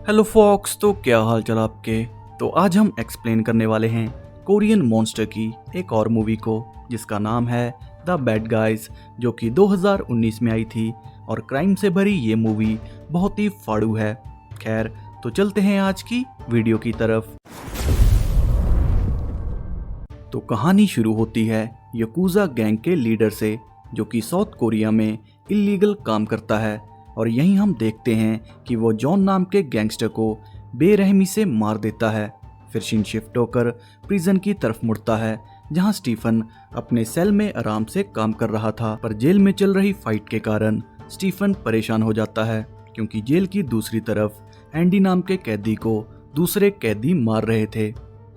Hello fox, तो क्या हाल चाल आपके। तो आज हम एक्सप्लेन करने वाले हैं कोरियन मॉन्स्टर की एक और मूवी को जिसका नाम है द बैड गाइज, जो कि 2019 में आई थी। और क्राइम से भरी ये मूवी बहुत ही फाड़ू है। खैर, तो चलते हैं आज की वीडियो की तरफ। तो कहानी शुरू होती है यकूजा गैंग के लीडर से, जो कि साउथ कोरिया में इलीगल काम करता है। और यहीं हम देखते हैं कि वो जॉन नाम के गैंगस्टर को बेरहमी से मार देता है। फिर सीन शिफ्ट होकर प्रिजन की तरफ मुड़ता है, जहां स्टीफन अपने सेल में आराम से काम कर रहा था। पर जेल में चल रही फाइट के कारण स्टीफन परेशान हो जाता है, क्योंकि जेल की दूसरी तरफ एंडी नाम के कैदी को दूसरे कैदी मार रहे थे।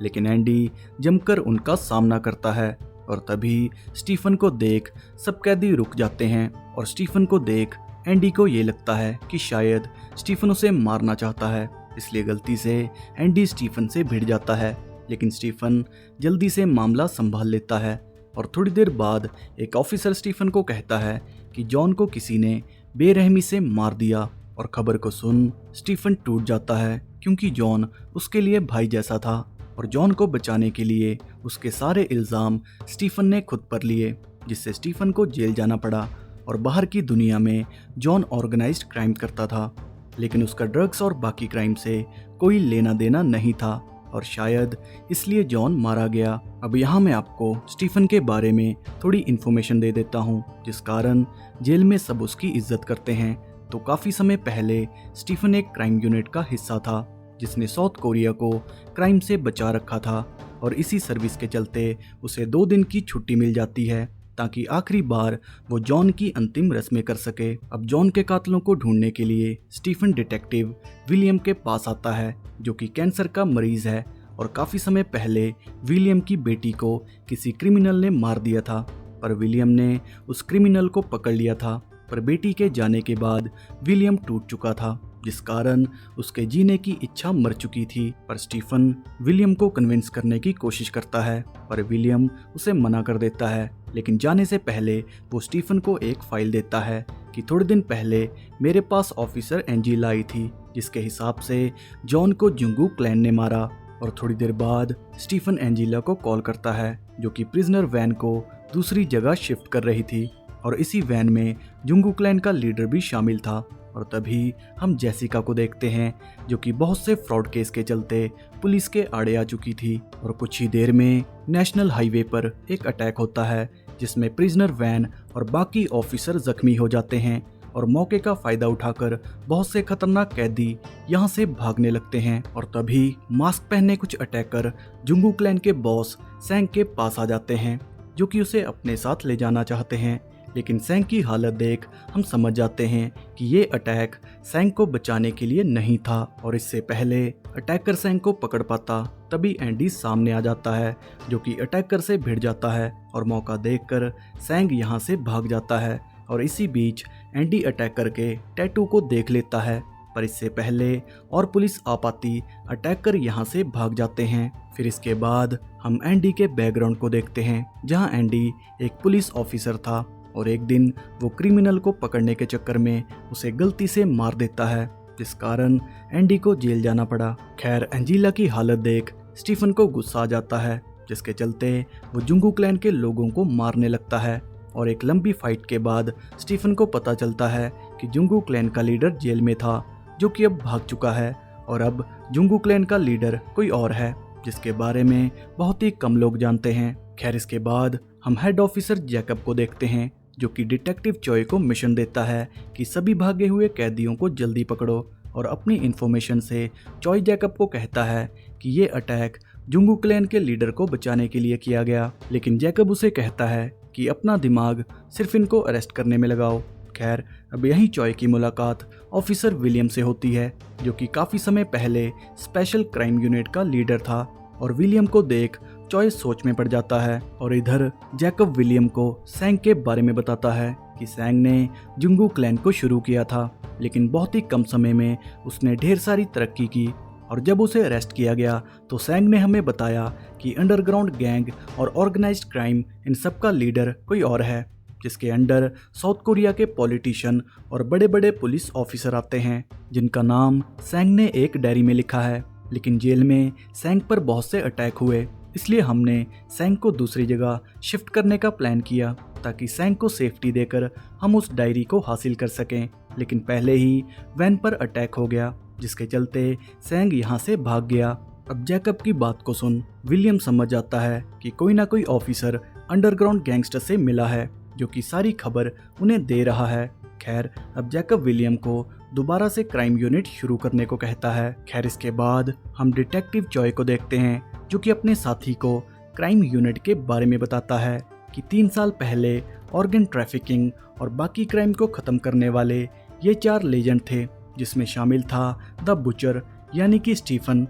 लेकिन एंडी जमकर उनका सामना करता है, और तभी स्टीफन को देख सब कैदी रुक जाते हैं। और स्टीफन को देख एंडी को ये लगता है कि शायद स्टीफन उसे मारना चाहता है, इसलिए गलती से एंडी स्टीफन से भिड़ जाता है। लेकिन स्टीफन जल्दी से मामला संभाल लेता है। और थोड़ी देर बाद एक ऑफिसर स्टीफन को कहता है कि जॉन को किसी ने बेरहमी से मार दिया। और खबर को सुन स्टीफन टूट जाता है, क्योंकि जॉन उसके लिए भाई जैसा था। और जॉन को बचाने के लिए उसके सारे इल्ज़ाम स्टीफन ने खुद पर लिए, जिससे स्टीफन को जेल जाना पड़ा। और बाहर की दुनिया में जॉन ऑर्गेनाइज्ड क्राइम करता था, लेकिन उसका ड्रग्स और बाकी क्राइम से कोई लेना देना नहीं था, और शायद इसलिए जॉन मारा गया। अब यहाँ मैं आपको स्टीफन के बारे में थोड़ी इन्फॉर्मेशन दे देता हूँ, जिस कारण जेल में सब उसकी इज्जत करते हैं। तो काफ़ी समय पहले स्टीफन एक क्राइम यूनिट का हिस्सा था, जिसने साउथ कोरिया को क्राइम से बचा रखा था। और इसी सर्विस के चलते उसे 2 दिन की छुट्टी मिल जाती है, ताकि आखिरी बार वो जॉन की अंतिम रस्में कर सके। अब जॉन के कातलों को ढूंढने के लिए स्टीफन डिटेक्टिव विलियम के पास आता है, जो कि कैंसर का मरीज है। और काफ़ी समय पहले विलियम की बेटी को किसी क्रिमिनल ने मार दिया था, पर विलियम ने उस क्रिमिनल को पकड़ लिया था। पर बेटी के जाने के बाद विलियम टूट चुका था, जिस कारण उसके जीने की इच्छा मर चुकी थी। पर स्टीफन विलियम को कन्विंस करने की कोशिश करता है, पर विलियम उसे मना कर देता है। लेकिन जाने से पहले वो स्टीफन को एक फाइल देता है कि थोड़े दिन पहले मेरे पास ऑफिसर एंजीला आई थी, जिसके हिसाब से जॉन को जुंगू क्लैन ने मारा। और थोड़ी देर बाद स्टीफन एंजीला को कॉल करता है, जो कि प्रिजनर वैन को दूसरी जगह शिफ्ट कर रही थी। और इसी वैन में जुंगू क्लैन का लीडर भी शामिल था। और तभी हम जेसिका को देखते हैं, जो कि बहुत से फ्रॉड केस के चलते पुलिस के आड़े आ चुकी थी। और कुछ ही देर में नेशनल हाईवे पर एक अटैक होता है, जिसमें प्रिजनर वैन और बाकी ऑफिसर जख्मी हो जाते हैं। और मौके का फायदा उठाकर बहुत से खतरनाक कैदी यहाँ से भागने लगते हैं। और तभी मास्क पहने कुछ अटैकर जुंगू क्लैन के बॉस सैंग के पास आ जाते हैं, जो कि उसे अपने साथ ले जाना चाहते हैं। लेकिन सैंग की हालत देख हम समझ जाते हैं कि ये अटैक सैंग को बचाने के लिए नहीं था। और इससे पहले अटैकर सैंग को पकड़ पाता, तभी एंडी सामने आ जाता है, जो कि अटैकर से भिड़ जाता है। और मौका देखकर सैंग यहाँ से भाग जाता है। और इसी बीच एंडी अटैकर के टैटू को देख लेता है, पर इससे पहले और पुलिस आ पाती अटैकर यहाँ से भाग जाते हैं। फिर इसके बाद हम एंडी के बैकग्राउंड को देखते हैं, जहाँ एंडी एक पुलिस ऑफिसर था। और एक दिन वो क्रिमिनल को पकड़ने के चक्कर में उसे गलती से मार देता है, जिस कारण एंडी को जेल जाना पड़ा। खैर, एंजीला की हालत देख स्टीफन को गुस्सा आ जाता है, जिसके चलते वो जुंगू क्लैन के लोगों को मारने लगता है। और एक लंबी फाइट के बाद स्टीफन को पता चलता है कि जुंगू क्लैन का लीडर जेल में था, जो कि अब भाग चुका है। और अब जुंगू क्लैन का लीडर कोई और है, जिसके बारे में बहुत ही कम लोग जानते हैं। खैर, इसके बाद हम हेड ऑफिसर जैकब को देखते हैं, जो कि डिटेक्टिव चॉय को मिशन देता है कि सभी भागे हुए कैदियों को जल्दी पकड़ो। और अपनी इन्फॉर्मेशन से चॉय जैकब को कहता है कि ये अटैक जुंगू क्लैन के लीडर को बचाने के लिए किया गया। लेकिन जैकब उसे कहता है कि अपना दिमाग सिर्फ इनको अरेस्ट करने में लगाओ। खैर, अब यही चॉय की मुलाकात ऑफिसर विलियम से होती है, जो कि काफ़ी समय पहले स्पेशल क्राइम यूनिट का लीडर था। और विलियम को देख चॉय सोच में पड़ जाता है। और इधर जैकब विलियम को सैंग के बारे में बताता है कि सैंग ने जुंगू क्लैन को शुरू किया था, लेकिन बहुत ही कम समय में उसने ढेर सारी तरक्की की। और जब उसे अरेस्ट किया गया तो सैंग ने हमें बताया कि अंडरग्राउंड गैंग और ऑर्गेनाइज्ड क्राइम इन सब का लीडर कोई और है, जिसके अंडर साउथ कोरिया के पॉलिटिशियन और बड़े बड़े पुलिस ऑफिसर आते हैं, जिनका नाम सैंग ने एक डायरी में लिखा है। लेकिन जेल में सैंग पर बहुत से अटैक हुए, इसलिए हमने सैंग को दूसरी जगह शिफ्ट करने का प्लान किया ताकि सैंग को सेफ्टी देकर हम उस डायरी को हासिल कर सकें। लेकिन पहले ही वैन पर अटैक हो गया, जिसके चलते सैंग यहाँ से भाग गया। अब जैकब की बात को सुन विलियम समझ जाता है कि कोई ना कोई ऑफिसर अंडरग्राउंड गैंगस्टर से मिला है जो कि सारी खबर उन्हें दे रहा है। खैर, अब जैकब विलियम को दोबारा से क्राइम यूनिट शुरू करने को कहता है। खैर, इसके बाद हम डिटेक्टिव चॉय को देखते हैं जो कि अपने साथी को क्राइम यूनिट के बारे में बताता है कि 3 साल पहले ऑर्गन ट्रैफिकिंग और बाकी क्राइम को खत्म करने वाले ये 4 लेजेंड थे, जिसमें शामिल था द बुचर यानी कि Stephen,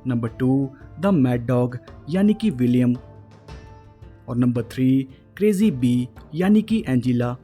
number 2 the mad dog यानी कि विलियम, और नंबर 3 क्रेजी बी यानी कि एंजिला,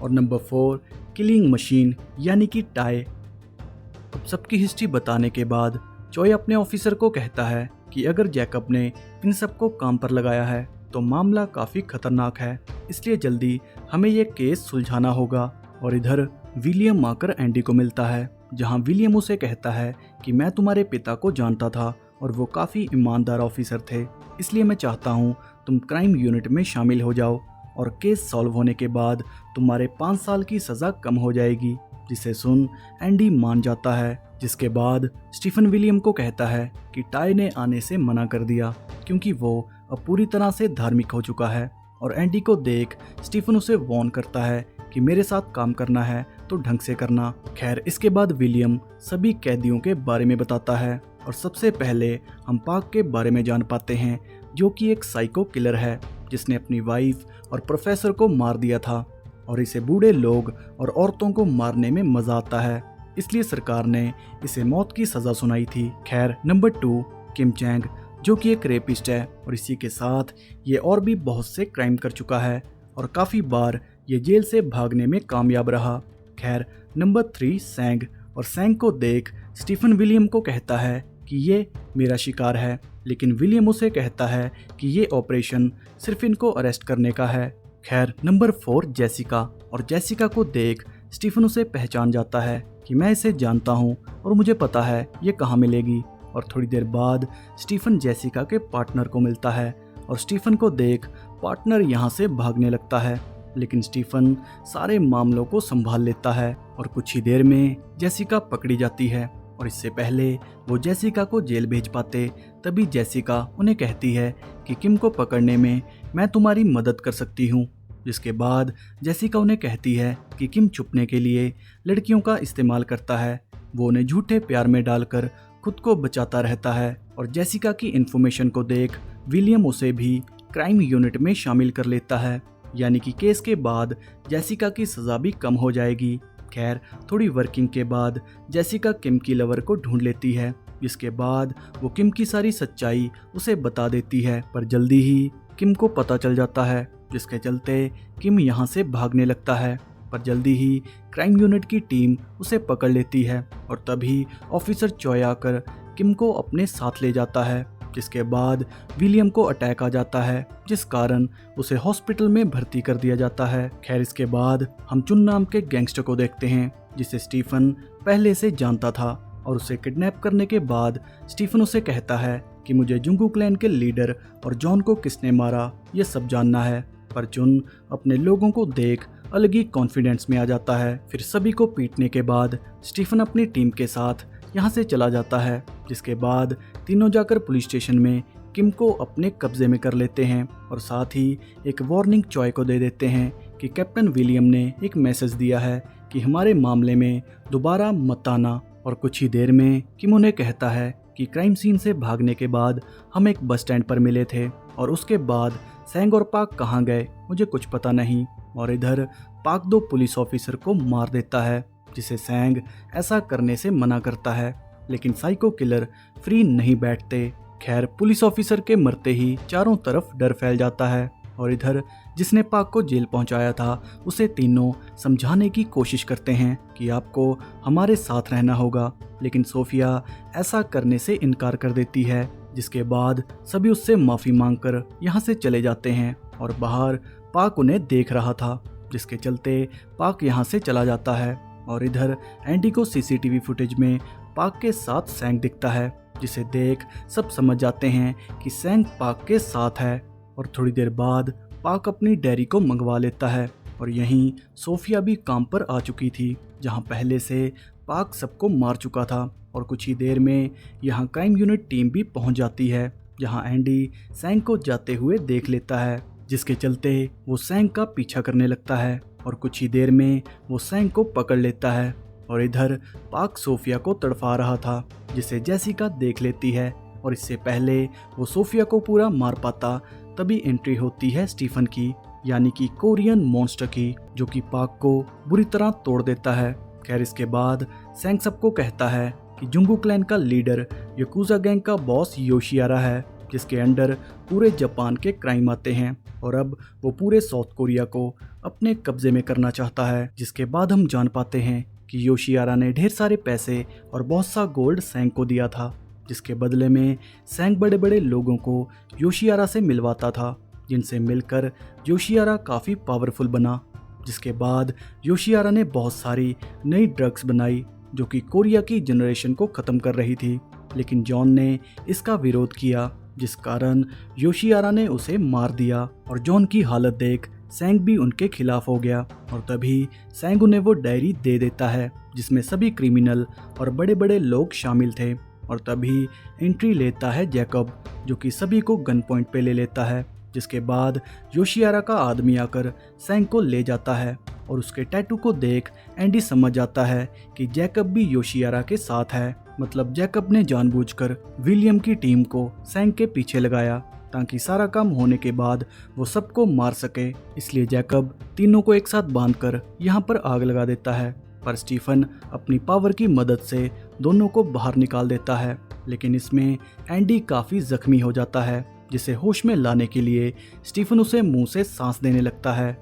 और नंबर 4 किलिंग मशीन यानी कि टाई। अब सबकी हिस्ट्री बताने के बाद चॉय अपने ऑफिसर को कहता है कि अगर जैकब ने इन सबको काम पर लगाया है तो मामला काफ़ी खतरनाक है, इसलिए जल्दी हमें ये केस सुलझाना होगा। और इधर विलियम आकर एंडी को मिलता है, जहां विलियम उसे कहता है कि मैं तुम्हारे पिता को जानता था और वो काफ़ी ईमानदार ऑफिसर थे, इसलिए मैं चाहता हूँ तुम क्राइम यूनिट में शामिल हो जाओ और केस सॉल्व होने के बाद तुम्हारे 5 साल की सज़ा कम हो जाएगी। जिसे सुन एंडी मान जाता है, जिसके बाद स्टीफन विलियम को कहता है कि टाई ने आने से मना कर दिया क्योंकि वो अब पूरी तरह से धार्मिक हो चुका है। और एंडी को देख स्टीफन उसे वार्न करता है कि मेरे साथ काम करना है तो ढंग से करना। खैर, इसके बाद विलियम सभी कैदियों के बारे में बताता है और सबसे पहले हम पार्क के बारे में जान पाते हैं, जो कि एक साइको किलर है जिसने अपनी वाइफ और प्रोफेसर को मार दिया था और इसे बूढ़े लोग और औरतों को मारने में मजा आता है, इसलिए सरकार ने इसे मौत की सजा सुनाई थी। खैर, नंबर 2 किम चैंग, जो कि एक रेपिस्ट है और इसी के साथ ये और भी बहुत से क्राइम कर चुका है और काफ़ी बार ये जेल से भागने में कामयाब रहा। खैर, नंबर 3 सैंग, और सैंग को देख स्टीफन विलियम को कहता है कि ये मेरा शिकार है, लेकिन विलियम उसे कहता है कि ये ऑपरेशन सिर्फ इनको अरेस्ट करने का है। खैर, नंबर 4 जेसिका, और जेसिका को देख स्टीफन उसे पहचान जाता है कि मैं इसे जानता हूँ और मुझे पता है ये कहाँ मिलेगी। और थोड़ी देर बाद स्टीफन जेसिका के पार्टनर को मिलता है और स्टीफन को देख पार्टनर यहाँ से भागने लगता है, लेकिन स्टीफन सारे मामलों को संभाल लेता है और कुछ ही देर में जेसिका पकड़ी जाती है। और इससे पहले वो जेसिका को जेल भेज पाते, तभी जेसिका उन्हें कहती है कि किम को पकड़ने में मैं तुम्हारी मदद कर सकती हूँ। जिसके बाद जेसिका उन्हें कहती है कि किम छुपने के लिए लड़कियों का इस्तेमाल करता है, वो उन्हें झूठे प्यार में डालकर खुद को बचाता रहता है। और जेसिका की इन्फॉर्मेशन को देख विलियम उसे भी क्राइम यूनिट में शामिल कर लेता है, यानी कि केस के बाद जेसिका की सज़ा भी कम हो जाएगी। खैर, थोड़ी वर्किंग के बाद जेसिका किम की लवर को ढूंढ लेती है, जिसके बाद वो किम की सारी सच्चाई उसे बता देती है, पर जल्दी ही किम को पता चल जाता है, जिसके चलते किम यहाँ से भागने लगता है। पर जल्दी ही क्राइम यूनिट की टीम उसे पकड़ लेती है और तभी ऑफिसर चॉय आकर किम को अपने साथ ले जाता है, जिसके बाद विलियम को अटैक आ जाता है, जिस कारण उसे हॉस्पिटल में भर्ती कर दिया जाता है। खैर, इसके बाद हम चुन नाम के गैंगस्टर को देखते हैं, जिसे स्टीफन पहले से जानता था और उसे किडनैप करने के बाद स्टीफन उसे कहता है कि मुझे जुंगू क्लैन के लीडर और जॉन को किसने मारा ये सब जानना है। पर चुन अपने लोगों को देख अलग ही कॉन्फिडेंस में आ जाता है। फिर सभी को पीटने के बाद स्टीफन अपनी टीम के साथ यहाँ से चला जाता है, जिसके बाद तीनों जाकर पुलिस स्टेशन में किम को अपने कब्जे में कर लेते हैं और साथ ही एक वार्निंग चॉय को दे देते हैं कि कैप्टन विलियम ने एक मैसेज दिया है कि हमारे मामले में दोबारा मत आना। और कुछ ही देर में किम उन्हें कहता है कि क्राइम सीन से भागने के बाद हम एक बस स्टैंड पर मिले थे और उसके बाद सैंग और पाक कहाँ गए मुझे कुछ पता नहीं। और इधर पाक 2 पुलिस ऑफिसर को मार देता है, जिसे सैंग ऐसा करने से मना करता है, लेकिन साइको किलर फ्री नहीं बैठते। खैर, पुलिस ऑफिसर के मरते ही चारों तरफ डर फैल जाता है और इधर जिसने पाक को जेल पहुंचाया था उसे तीनों समझाने की कोशिश करते हैं कि आपको हमारे साथ रहना होगा, लेकिन सोफिया ऐसा करने से इनकार कर देती है, जिसके बाद सभी उससे माफ़ी मांगकर यहाँ से चले जाते हैं और बाहर पाक उन्हें देख रहा था, जिसके चलते पाक यहाँ से चला जाता है। और इधर एंडी को सीसीटीवी फुटेज में पाक के साथ सैंग दिखता है, जिसे देख सब समझ जाते हैं कि सैंग पाक के साथ है। और थोड़ी देर बाद पाक अपनी डायरी को मंगवा लेता है और यहीं सोफिया भी काम पर आ चुकी थी, जहां पहले से पाक सबको मार चुका था। और कुछ ही देर में यहां क्राइम यूनिट टीम भी पहुंच जाती है, जहां एंडी सैंग को जाते हुए देख लेता है, जिसके चलते वो सैंग का पीछा करने लगता है और कुछ ही देर में वो सैंग को पकड़ लेता है। और इधर पाक सोफिया को तड़फा रहा था, जिसे जेसिका देख लेती है और इससे पहले वो सोफिया को पूरा मार पाता तभी एंट्री होती है स्टीफन की, यानी कि कोरियन मॉन्स्टर की, जो कि पाक को बुरी तरह तोड़ देता है। खैर इसके बाद सैंग सबको कहता है कि जुंगू क्लैन का लीडर याकुजा गैंग का बॉस योशियारा है, जिसके अंडर पूरे जापान के क्राइम आते हैं और अब वो पूरे साउथ कोरिया को अपने कब्जे में करना चाहता है। जिसके बाद हम जान पाते हैं कि योशियारा ने ढेर सारे पैसे और बहुत सा गोल्ड सैंग को दिया था, जिसके बदले में सैंग बड़े बड़े लोगों को योशियारा से मिलवाता था, जिनसे मिलकर योशियारा काफ़ी पावरफुल बना। जिसके बाद योशियारा ने बहुत सारी नई ड्रग्स बनाई जो कि कोरिया की जनरेशन को ख़त्म कर रही थी, लेकिन जॉन ने इसका विरोध किया, जिस कारण योशियारा ने उसे मार दिया। और जॉन की हालत देख सैंग भी उनके खिलाफ हो गया और तभी सैंग उन्हें वो डायरी दे देता है, जिसमें सभी क्रिमिनल और बड़े बड़े लोग शामिल थे। और तभी एंट्री लेता है जैकब, जो कि सभी को गन पॉइंट पे ले लेता है। जिसके बाद योशियारा का आदमी आकर सैंग को ले जाता है और उसके टैटू को देख एंडी समझ जाता है कि जैकब भी योशियारा के साथ है। मतलब जैकब ने जानबूझकर विलियम की टीम को सैंग के पीछे लगाया ताकि सारा काम होने के बाद वो सबको मार सके। इसलिए जैकब तीनों को एक साथ बांधकर यहाँ पर आग लगा देता है, पर स्टीफन अपनी पावर की मदद से दोनों को बाहर निकाल देता है। लेकिन इसमें एंडी काफ़ी जख्मी हो जाता है, जिसे होश में लाने के लिए स्टीफन उसे मुंह से सांस देने लगता है।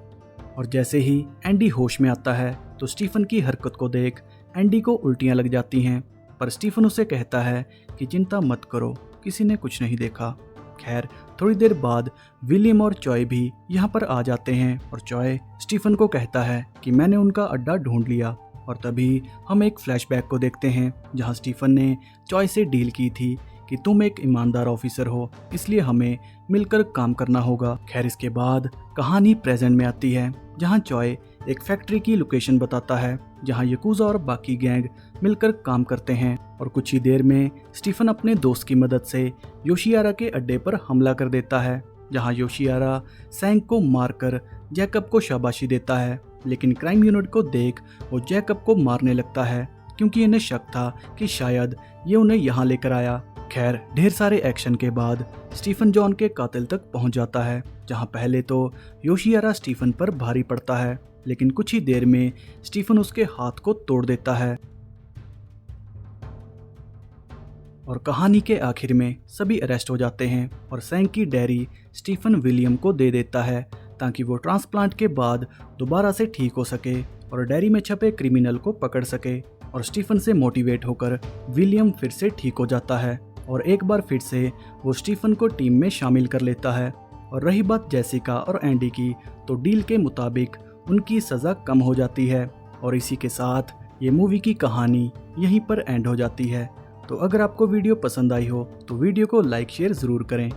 और जैसे ही एंडी होश में आता है तो स्टीफन की हरकत को देख एंडी को उल्टियां लग जाती हैं, पर स्टीफन उसे कहता है कि चिंता मत करो, किसी ने कुछ नहीं देखा। खैर थोड़ी देर बाद विलियम और चॉय भी यहाँ पर आ जाते हैं और चॉय स्टीफन को कहता है कि मैंने उनका अड्डा ढूंढ लिया। और तभी हम एक फ्लैशबैक को देखते हैं जहाँ स्टीफन ने चॉय से डील की थी कि तुम एक ईमानदार ऑफिसर हो, इसलिए हमें मिलकर काम करना होगा। खैर इसके बाद कहानी प्रेजेंट में आती है, जहां चॉय एक फैक्ट्री की लोकेशन बताता है जहां याकुजा और बाकी गैंग मिलकर काम करते हैं। और कुछ ही देर में स्टीफन अपने दोस्त की मदद से योशियारा के अड्डे पर हमला कर देता है, जहां योशियारा सैंग को मारकर जैकब को शाबाशी देता है। लेकिन क्राइम यूनिट को देख वो जैकब को मारने लगता है, क्योंकि इन्हें शक था कि शायद ये उन्हें यहाँ लेकर आया। खैर ढेर सारे एक्शन के बाद स्टीफन जॉन के कातिल तक पहुंच जाता है, जहां पहले तो योशियारा स्टीफन पर भारी पड़ता है, लेकिन कुछ ही देर में स्टीफन उसके हाथ को तोड़ देता है। और कहानी के आखिर में सभी अरेस्ट हो जाते हैं और सैंग की डायरी स्टीफन विलियम को दे देता है ताकि वो ट्रांसप्लांट के बाद दोबारा से ठीक हो सके और डायरी में छपे क्रिमिनल को पकड़ सके। और स्टीफन से मोटिवेट होकर विलियम फिर से ठीक हो जाता है और एक बार फिर से वो स्टीफन को टीम में शामिल कर लेता है। और रही बात जेसिका और एंडी की, तो डील के मुताबिक उनकी सज़ा कम हो जाती है। और इसी के साथ ये मूवी की कहानी यहीं पर एंड हो जाती है। तो अगर आपको वीडियो पसंद आई हो तो वीडियो को लाइक शेयर ज़रूर करें।